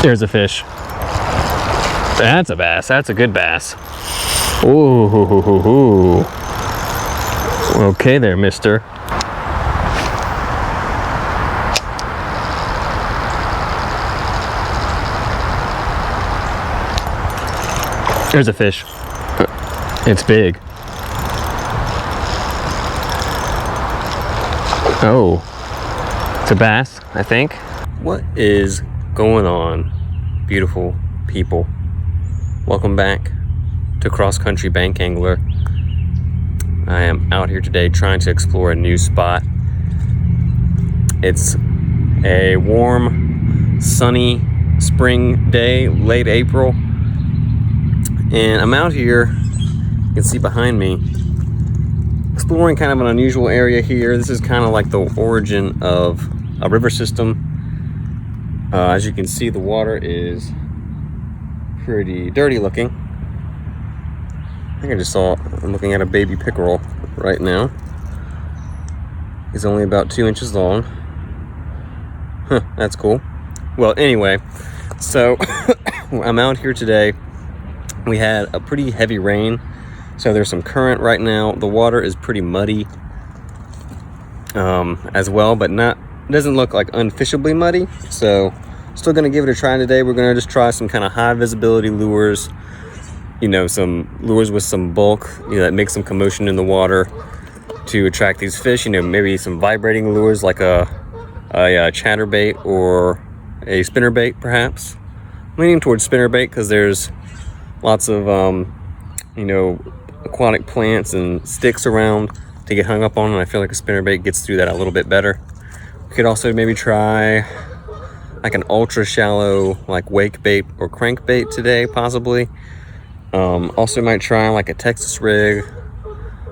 There's a fish. That's a bass. That's a good bass. Ooh. Okay there, mister. There's a fish. It's big. Oh, it's a bass, I think. What is going on, beautiful people? Welcome back to Cross Country Bank Angler. I am out here today trying to explore a new spot. It's a warm, sunny spring day, late April. And I'm out here, you can see behind me, exploring kind of an unusual area here. This is kind of like the origin of a river system. As you can see, the water is pretty dirty looking. I think I'm looking at a baby pickerel right now. He's only about 2 inches long. Huh, that's cool. Well, anyway, so I'm out here today. We had a pretty heavy rain, so there's some current right now. The water is pretty muddy as well, but doesn't look like unfishably muddy. So still gonna give it a try today. We're gonna just try some kind of high visibility lures, some lures with some bulk, that make some commotion in the water to attract these fish. Maybe some vibrating lures like a chatterbait or a spinnerbait, perhaps. I'm leaning towards spinnerbait because there's lots of aquatic plants and sticks around to get hung up on, and I feel like a spinnerbait gets through that a little bit better. We could also maybe try like an ultra shallow like wake bait or crankbait today, possibly. Also might try like a Texas rig,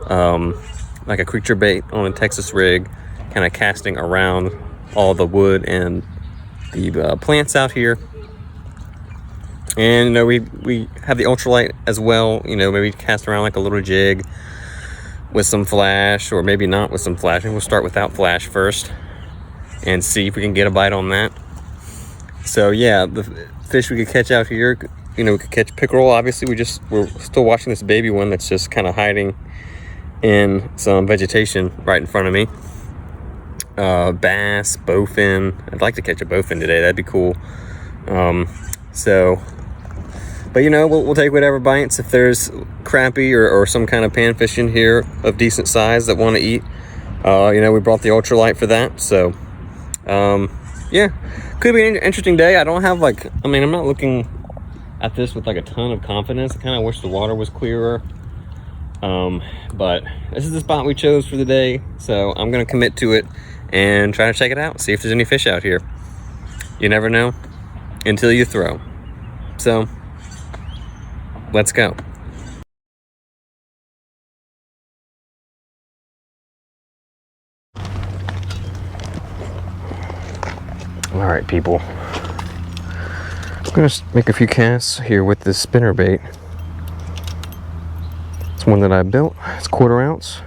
like a creature bait on a Texas rig, kind of casting around all the wood and the plants out here. And we have the ultralight as well. Maybe cast around like a little jig with some flash, or maybe not with some flash. And we'll start without flash first and see if we can get a bite on that. So yeah, the fish we could catch out here, we could catch pickerel. Obviously, we're still watching this baby one that's just kind of hiding in some vegetation right in front of me. Bass, bowfin. I'd like to catch a bowfin today. That'd be cool. But we'll take whatever bites. If there's crappie or some kind of panfish in here of decent size that want to eat, we brought the ultralight for that. So yeah, could be an interesting day. I don't have I'm not looking at this with a ton of confidence. I kind of wish the water was clearer. But this is the spot we chose for the day, so I'm gonna commit to it and try to check it out, see if there's any fish out here. You never know until you throw. So let's go. All right, people. I'm gonna make a few casts here with this spinnerbait. It's one that I built. It's 1/4 ounce,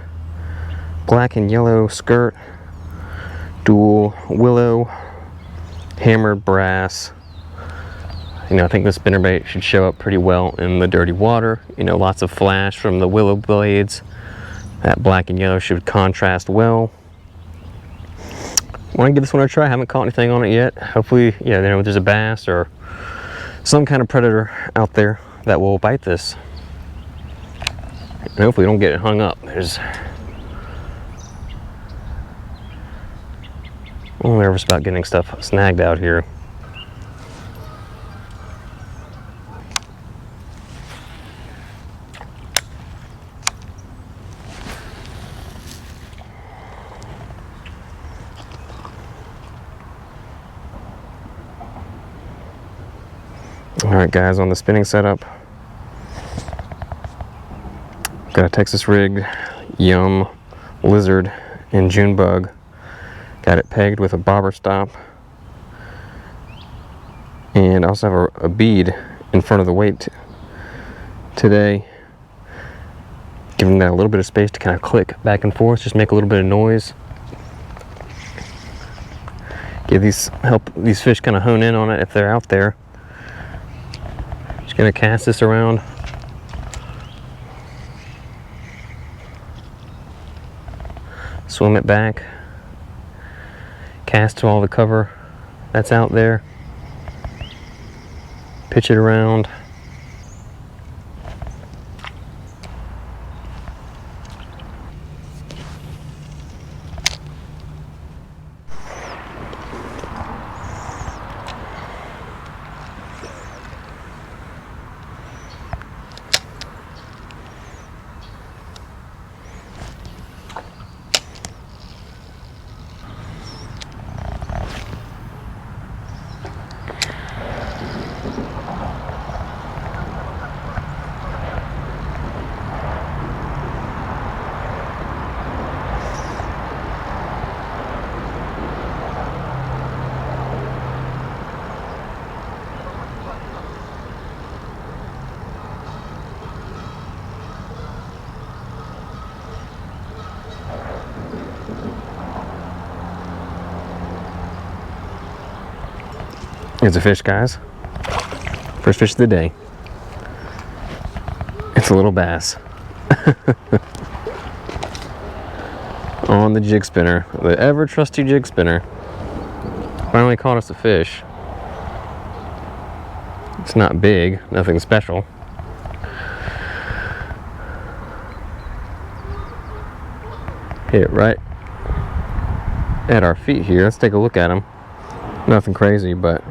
black and yellow skirt, dual willow, hammered brass. I think the spinnerbait should show up pretty well in the dirty water. Lots of flash from the willow blades. That black and yellow should contrast well. Want to give this one a try. Haven't caught anything on it yet. Hopefully, there's a bass or some kind of predator out there that will bite this. And hopefully, don't get it hung up. I'm a little nervous about getting stuff snagged out here. Alright guys, on the spinning setup, got a Texas rig, Yum, Lizard, and June bug. Got it pegged with a bobber stop. And I also have a bead in front of the weight today, giving that a little bit of space to kind of click back and forth, just make a little bit of noise. Help these fish kind of hone in on it if they're out there. Just gonna cast this around. Swim it back. Cast to all the cover that's out there. Pitch it around. Here's a fish, guys. First fish of the day. It's a little bass. On the jig spinner, the ever trusty jig spinner. Finally caught us a fish. It's not big, nothing special. Hit right at our feet here. Let's take a look at him. Nothing crazy, but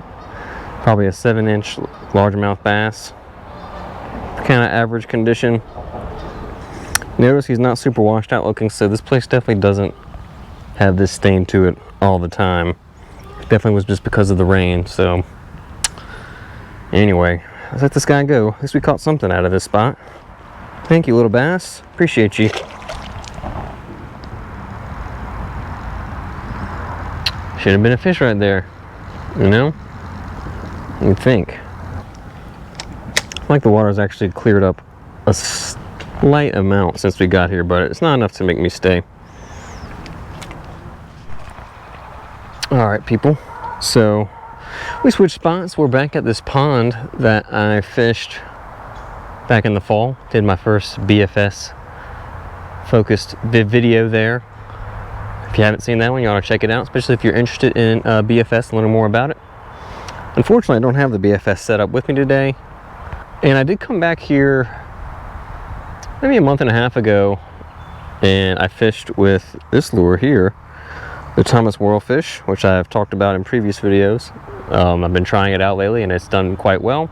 probably a 7-inch largemouth bass. Kind of average condition. Notice he's not super washed out looking, so this place definitely doesn't have this stain to it all the time. Definitely was just because of the rain. So anyway, let's let this guy go. At least we caught something out of this spot. Thank you, little bass. Appreciate you. Should have been a fish right there, you know? You'd think. I feel like the water's actually cleared up a slight amount since we got here, but it's not enough to make me stay. Alright, people. So, we switched spots. We're back at this pond that I fished back in the fall. Did my first BFS focused video there. If you haven't seen that one, you ought to check it out, especially if you're interested in BFS and learning more about it. Unfortunately, I don't have the BFS set up with me today. And I did come back here maybe a month and a half ago, and I fished with this lure here, the Thomas Whirlfish, which I've talked about in previous videos. I've been trying it out lately, and it's done quite well.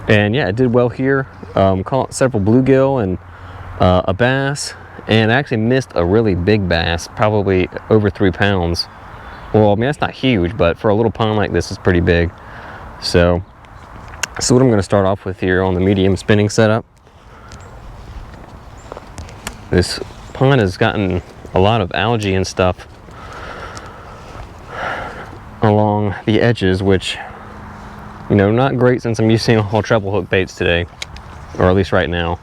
And yeah, it did well here. Caught several bluegill and a bass. And I actually missed a really big bass, probably over 3 pounds. Well, I mean, that's not huge, but for a little pond like this, it's pretty big. So what I'm going to start off with here on the medium spinning setup. This pond has gotten a lot of algae and stuff along the edges, which, you know, not great since I'm using all treble hook baits today, or at least right now.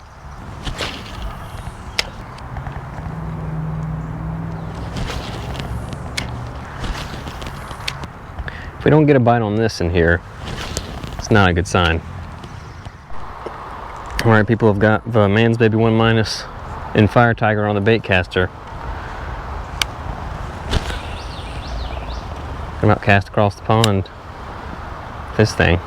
If we don't get a bite on this in here, it's not a good sign. Alright, people, have got the Man's Baby 1 Minus and Fire Tiger on the bait caster. Come out, cast across the pond. This thing.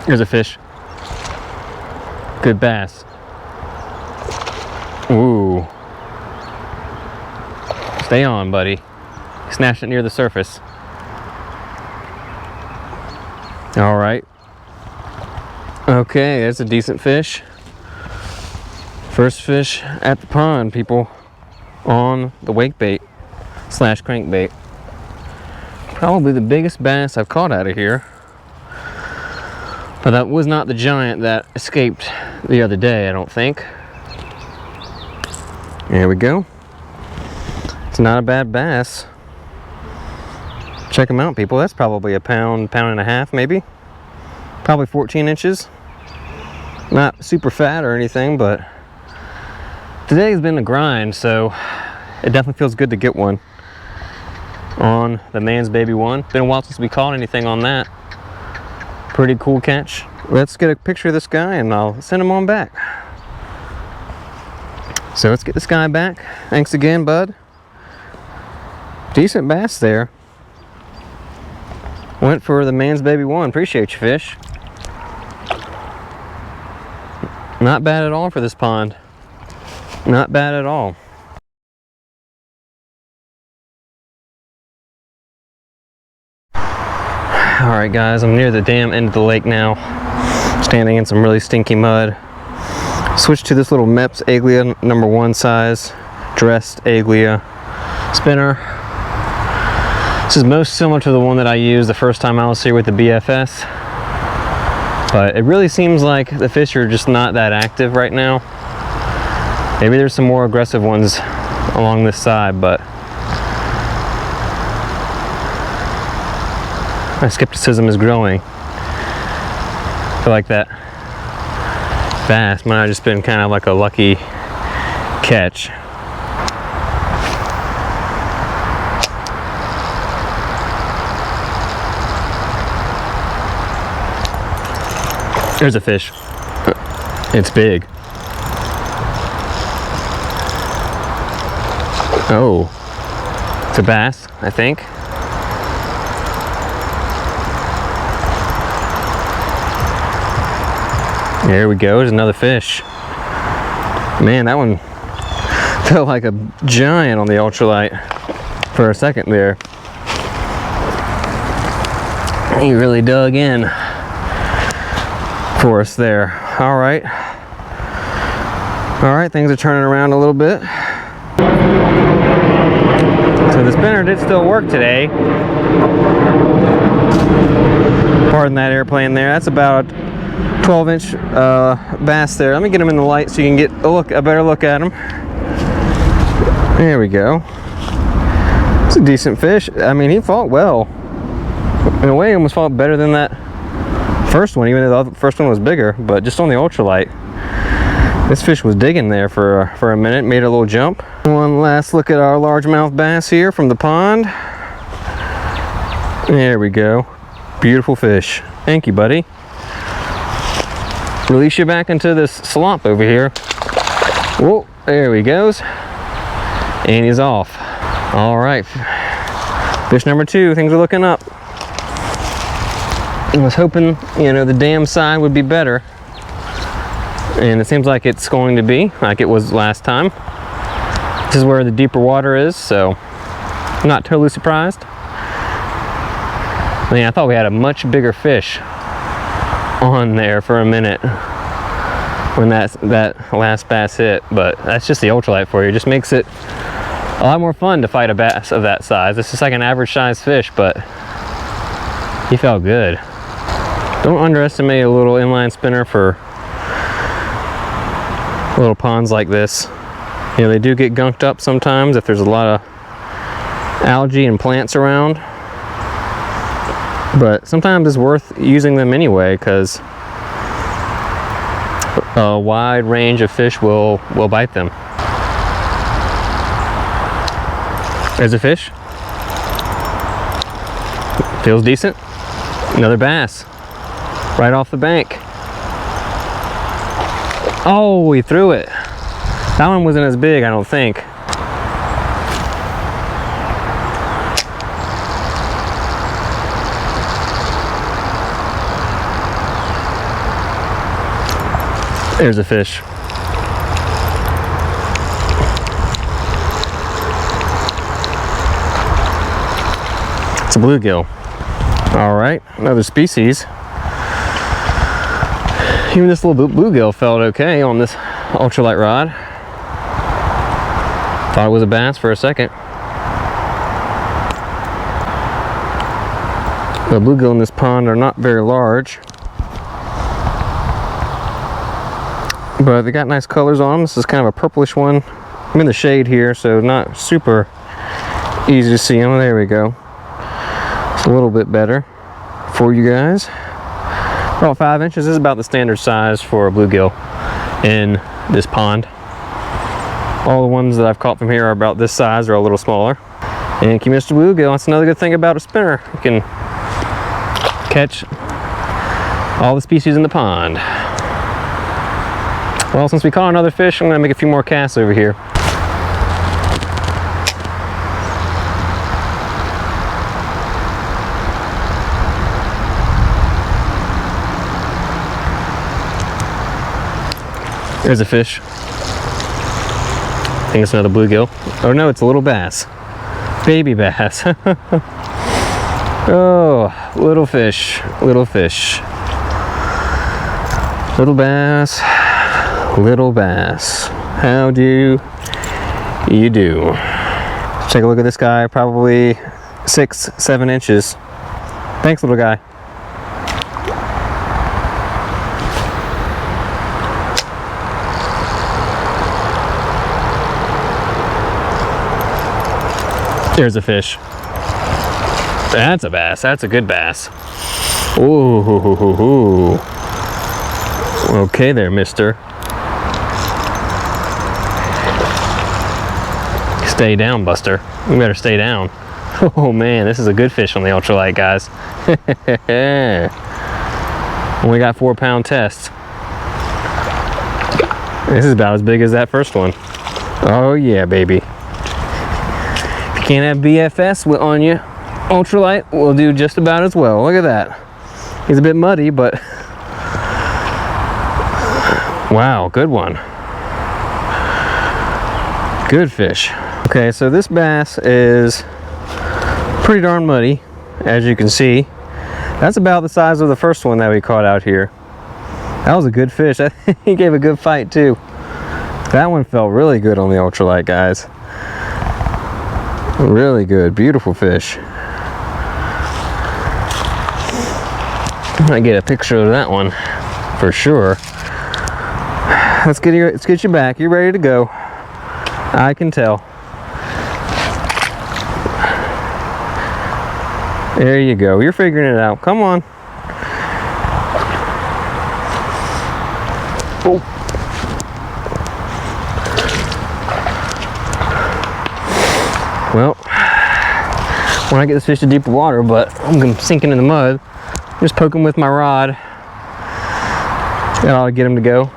Here's a fish. Good bass. Ooh. Stay on, buddy. Snatched it near the surface. All right. Okay, that's a decent fish. First fish at the pond, people, on the wake bait / crankbait. Probably the biggest bass I've caught out of here. But that was not the giant that escaped the other day, I don't think. There we go. It's not a bad bass. Check them out, people. That's probably a pound, pound and a half, maybe. Probably 14 inches. Not super fat or anything, but today's been a grind, so it definitely feels good to get one on the Man's Baby 1. Been a while since we caught anything on that. Pretty cool catch. Let's get a picture of this guy and I'll send him on back. So let's get this guy back. Thanks again, bud. Decent bass there. Went for the Man's Baby 1. Appreciate you, fish. Not bad at all for this pond. Not bad at all. Alright guys, I'm near the damn end of the lake now. Standing in some really stinky mud. Switched to this little Mepps Aglia #1 size dressed Aglia spinner. This is most similar to the one that I used the first time I was here with the BFS. But it really seems like the fish are just not that active right now. Maybe there's some more aggressive ones along this side, but my skepticism is growing. I feel like that bass might have just been kind of like a lucky catch. There's a fish. It's big. Oh, it's a bass, I think. There we go, there's another fish. Man, that one felt like a giant on the ultralight for a second there. He really dug in for us there. All right, things are turning around a little bit. So the spinner did still work today. Pardon that airplane there. That's about 12-inch bass there. Let me get him in the light so you can get a better look at him. There we go. It's a decent fish. I mean, he fought well. In a way, he almost fought better than that first one, even though the first one was bigger. But just on the ultralight, this fish was digging there for a minute, made a little jump. One last look at our largemouth bass here from the pond. There we go. Beautiful fish. Thank you, buddy. Release you back into this slump over here. Whoa, there he goes. And he's off. All right. Fish number 2, things are looking up. I was hoping, you know, the dam side would be better. And it seems like it's going to be, like it was last time. This is where the deeper water is, so I'm not totally surprised. I mean, I thought we had a much bigger fish on there for a minute when that last bass hit, but that's just the ultralight for you. It just makes it a lot more fun to fight a bass of that size. It's just like an average size fish, but he felt good. Don't underestimate a little inline spinner for little ponds like this. You know, they do get gunked up sometimes if there's a lot of algae and plants around, but sometimes it's worth using them anyway because a wide range of fish will bite them. There's a fish. Feels decent. Another bass right off the bank. Oh, he threw it. That one wasn't as big, I don't think. There's a fish. It's a bluegill. All right, another species. Even this little bluegill felt okay on this ultralight rod. Thought it was a bass for a second. The bluegill in this pond are not very large, but they got nice colors on them. This is kind of a purplish one. I'm in the shade here, so not super easy to see them. There we go. a little bit better for you guys. About 5 inches. This is about the standard size for a bluegill in this pond. All the ones that I've caught from here are about this size or a little smaller. Thank you, Mr. Bluegill. That's another good thing about a spinner. You can catch all the species in the pond. Well, since we caught another fish, I'm gonna make a few more casts over here. There's a fish. I think it's another bluegill. Oh no, it's a little bass. Baby bass. Oh, little fish, little fish. Little bass, little bass. How do you do? Let's take a look at this guy, probably 6, 7 inches. Thanks, little guy. There's a fish. That's a bass. That's a good bass. Ooh. Okay there, mister. Stay down, Buster. You better stay down. Oh man, this is a good fish on the ultralight, guys. Only got 4-pound test. This is about as big as that first one. Oh yeah, baby. Can't have BFS on you. Ultralight will do just about as well. Look at that. He's a bit muddy, but wow, good one. Good fish. Okay, so this bass is pretty darn muddy, as you can see. That's about the size of the first one that we caught out here. That was a good fish. He gave a good fight too. That one felt really good on the ultralight, guys. Really good, beautiful fish. I'm gonna get a picture of that one for sure. Let's get you back. You're ready to go. I can tell. There you go. You're figuring it out. Come on. Oh. Well, when I get this fish to deeper water, but I'm sinking in the mud, I'm just poking with my rod. That ought to get him to go.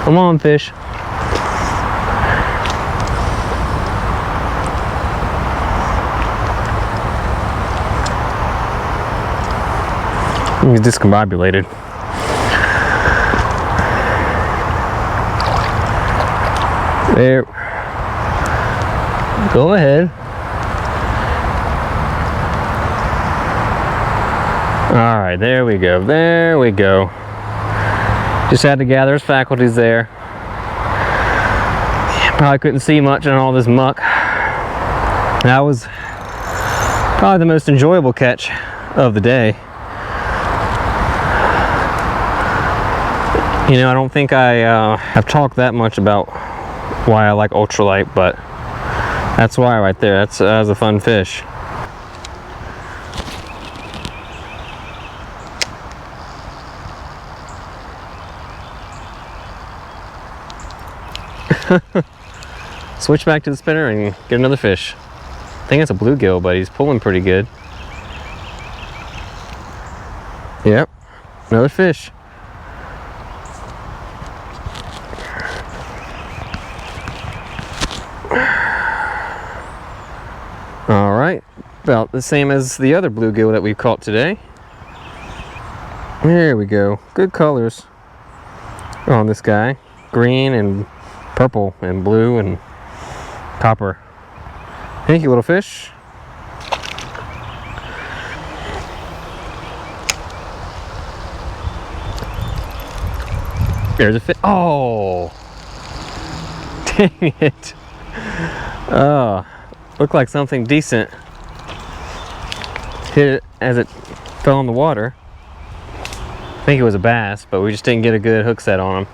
Come on, fish. He's discombobulated. There. Go ahead. All right, there we go. There we go. Just had to gather his faculties there. Probably couldn't see much in all this muck. That was probably the most enjoyable catch of the day. You know, I don't think I have talked that much about why I like ultralight, but that's why right there. That was a fun fish. Switch back to the spinner and get another fish. I think it's a bluegill, but he's pulling pretty good. Yep, another fish. All right, about the same as the other bluegill that we've caught today. There we go. Good colors on this guy. Green and purple and blue and copper. Thank you, little fish. There's a fish. Oh! Dang it. Oh. Looked like something decent hit it as it fell in the water. I think it was a bass, but we just didn't get a good hook set on him.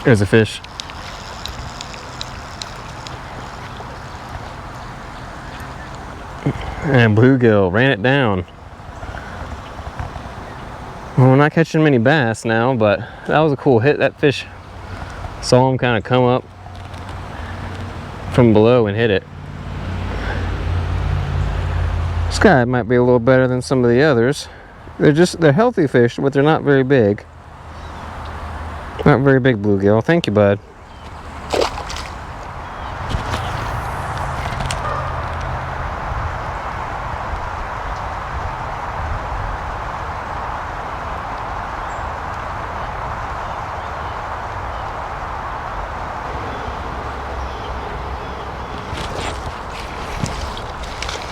There's a fish. And bluegill ran it down. Well, we're not catching many bass now, but that was a cool hit. That fish saw him kind of come up from below and hit it. This guy might be a little better than some of the others. They're healthy fish, but they're not very big. Not very big bluegill. Thank you, bud.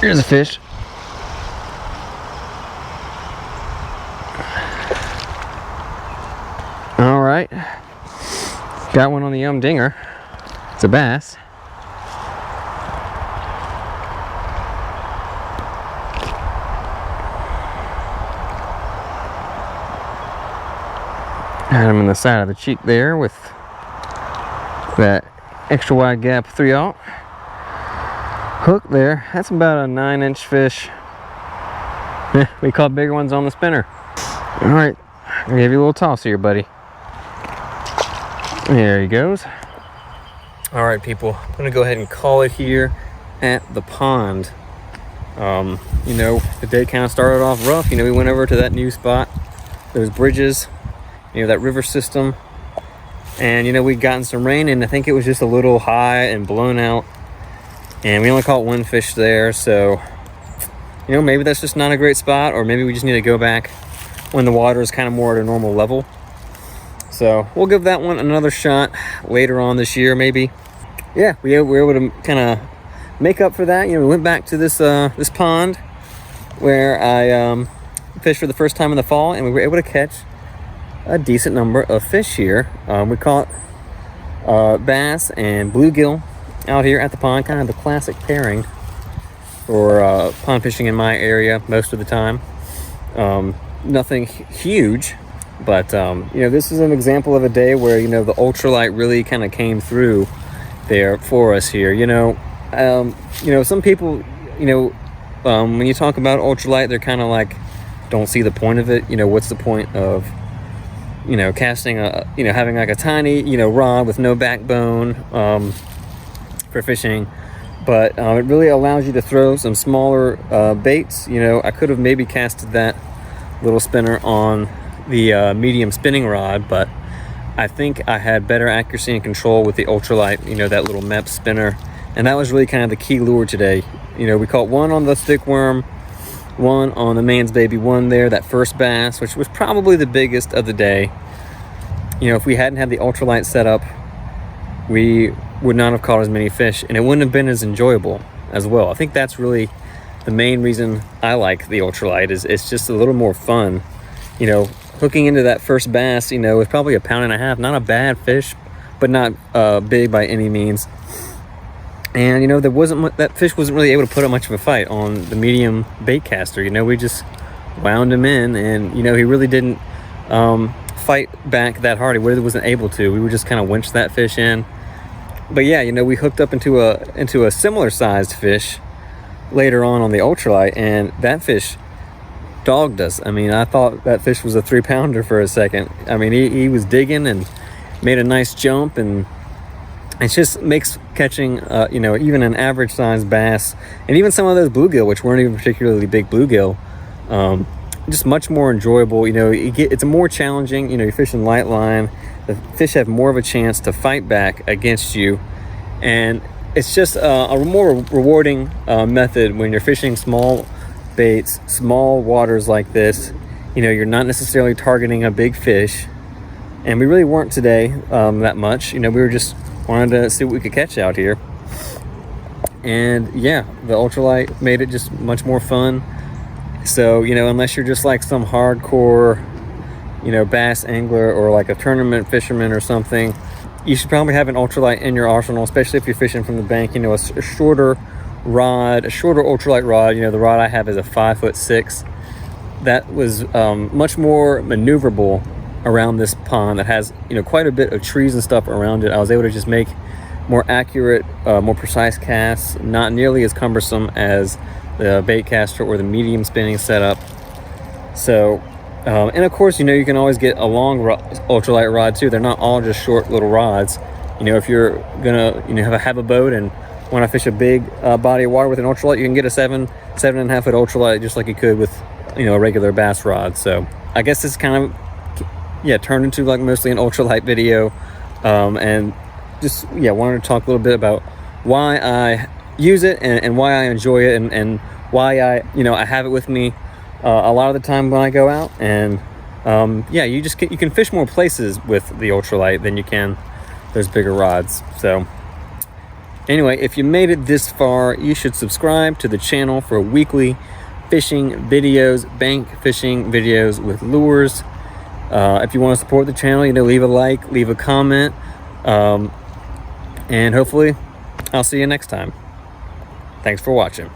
Here's a fish. All right. Got one on the dinger. It's a bass. Had him in the side of the cheek there with that extra wide gap 3/0 hook there. That's about a 9-inch fish. We caught bigger ones on the spinner. All right, I'll give you a little toss here, buddy. There he goes. All right, people, I'm gonna go ahead and call it here at the pond. You know, the day kind of started off rough. You know, we went over to that new spot, those bridges, you know, that river system, and you know, we'd gotten some rain, and I think it was just a little high and blown out, and we only caught one fish there. So you know, maybe that's just not a great spot, or maybe we just need to go back when the water is kind of more at a normal level. So we'll give that one another shot later on this year, maybe. Yeah, we were able to kind of make up for that. You know, we went back to this this pond where I fished for the first time in the fall, and we were able to catch a decent number of fish here. We caught bass and bluegill out here at the pond, kind of the classic pairing for pond fishing in my area most of the time. Nothing huge, but you know, this is an example of a day where, you know, the ultralight really kind of came through there for us here. You know, some people, you know, when you talk about ultralight, they're kind of like, don't see the point of it. You know, what's the point of, you know, casting a, you know, having like a tiny, you know, rod with no backbone for fishing? But it really allows you to throw some smaller baits. You know, I could have maybe casted that little spinner on the medium spinning rod, but I think I had better accuracy and control with the ultralight, you know, that little MEP spinner. And that was really kind of the key lure today. You know, we caught one on the stickworm, one on the man's baby one there, that first bass, which was probably the biggest of the day. You know, if we hadn't had the ultralight set up, we would not have caught as many fish, and it wouldn't have been as enjoyable as well. I think that's really the main reason I like the ultralight, is it's just a little more fun. You know, hooking into that first bass, you know, with probably 1.5 pounds, not a bad fish, but not big by any means. And you know, that fish wasn't really able to put up much of a fight on the medium bait caster. You know, we just wound him in, and you know, he really didn't fight back that hard. He really wasn't able to. We would just kind of winch that fish in. But yeah, you know, we hooked up into a similar sized fish later on the ultralight, and that fish dogged us. I mean, I thought that fish was a 3-pounder for a second. I mean, he was digging and made a nice jump, and it just makes catching, you know, even an average sized bass, and even some of those bluegill, which weren't even particularly big bluegill, just much more enjoyable. You know, it's more challenging. You know, you're fishing light line. The fish have more of a chance to fight back against you, and it's just a more rewarding method when you're fishing small baits, small waters like this. You know, you're not necessarily targeting a big fish, and we really weren't today that much. You know, we were just wanted to see what we could catch out here, and yeah, the ultralight made it just much more fun. So, you know, unless you're just like some hardcore, you know, bass angler or like a tournament fisherman or something, you should probably have an ultralight in your arsenal, especially if you're fishing from the bank. You know, a shorter rod, a shorter ultralight rod. You know, the rod I have is a 5'6". That was much more maneuverable around this pond that has, you know, quite a bit of trees and stuff around it. I was able to just make more accurate, more precise casts, not nearly as cumbersome as the bait caster or the medium spinning setup. So, and of course, you know, you can always get a long ultralight rod too. They're not all just short little rods. You know, if you're gonna, you know, have a boat and want to fish a big body of water with an ultralight, you can get a 7.5 foot ultralight just like you could with, you know, a regular bass rod. So I guess this kind of, yeah, turned into like mostly an ultralight video, and just, yeah, wanted to talk a little bit about why I use it and why I enjoy it, and why I, you know, I have it with me a lot of the time when I go out. And yeah, you can fish more places with the ultralight than you can those bigger rods. So anyway, if you made it this far, you should subscribe to the channel for weekly fishing videos, bank fishing videos with lures. If you want to support the channel, you know, leave a like, leave a comment, and hopefully I'll see you next time. Thanks for watching.